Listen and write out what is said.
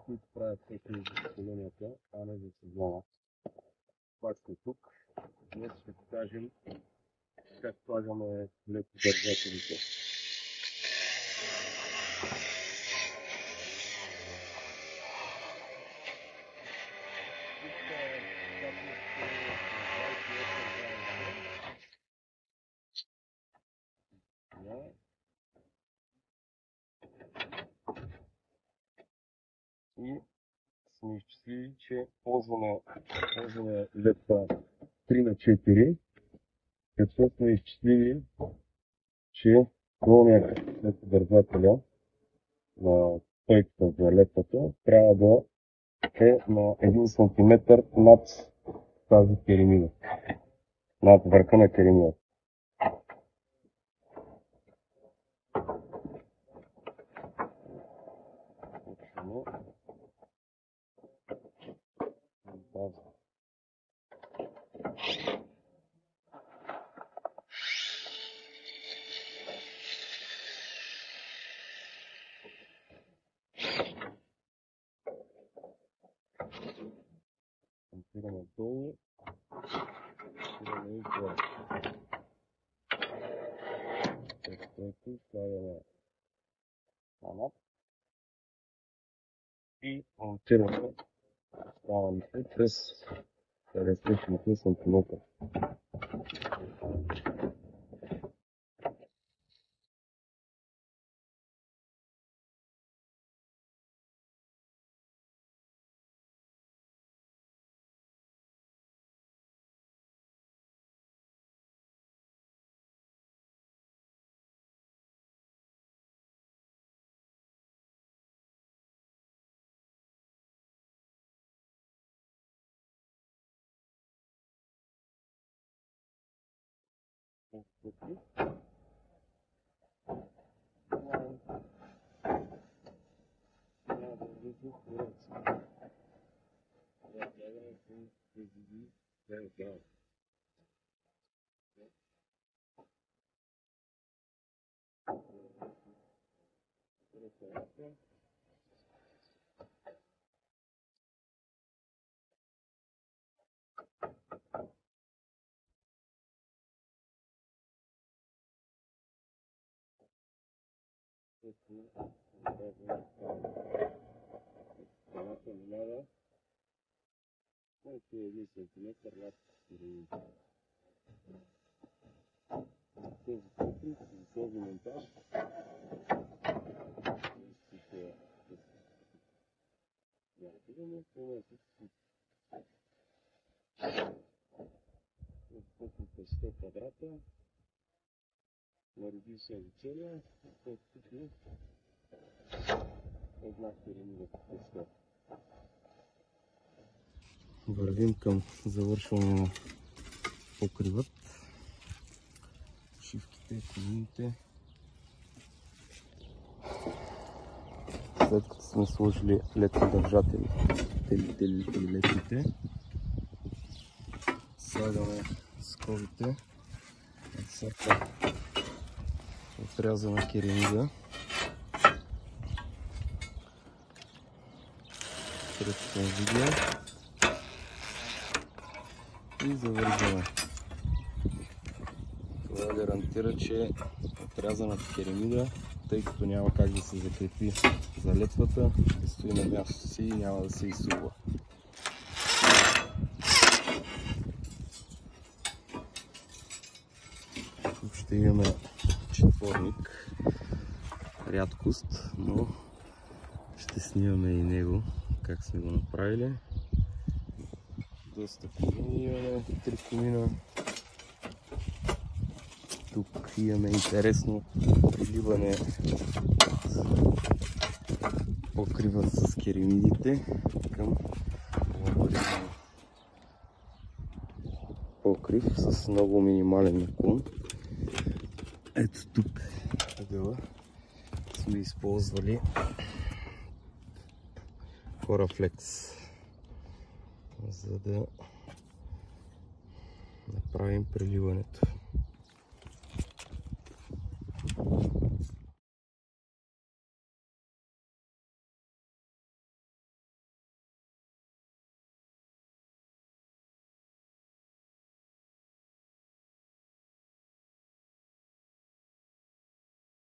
които правят тези за колонията, а не за сезона. Пак сме тук. Днес ще покажем как слагаме летодържателите. И сме изчислили, че ползваме летва 3/4, като сме изчислили, че долният летодържателя на стойката за летвата трябва да е на 1 см над тази керемида, над върха на керемида. Монтираме долу, монтираме и горе. Тук слагаме канат и монтираме останалите през 50 см. Каната минава около 1 см над керемида. Този покрив и този монтаж покрив 100 квадрата, нареди се за целия, тук една керемида по 100. Вървим към завършване на покривът, шивките, колините. След като сме сложили летодържателите и летвите, слагаме скобите на всяка отрязана керемида. Срещам видео и завързваме. Това гарантира, че отрязаната керемида, тъй като няма как да се закрепи за летвата, ще стои на мястото си и няма да се изсува. Тук ще имаме четворник, рядкост, но ще снимаме и него, как сме го направили. Доста комини имаме, 3 комина. Тук имаме интересно приливане покрива с керемидите към лаборитарен покрив с много минимален наклон. Ето тук ъгъла сме използвали Корафлекс, за да направим преливането.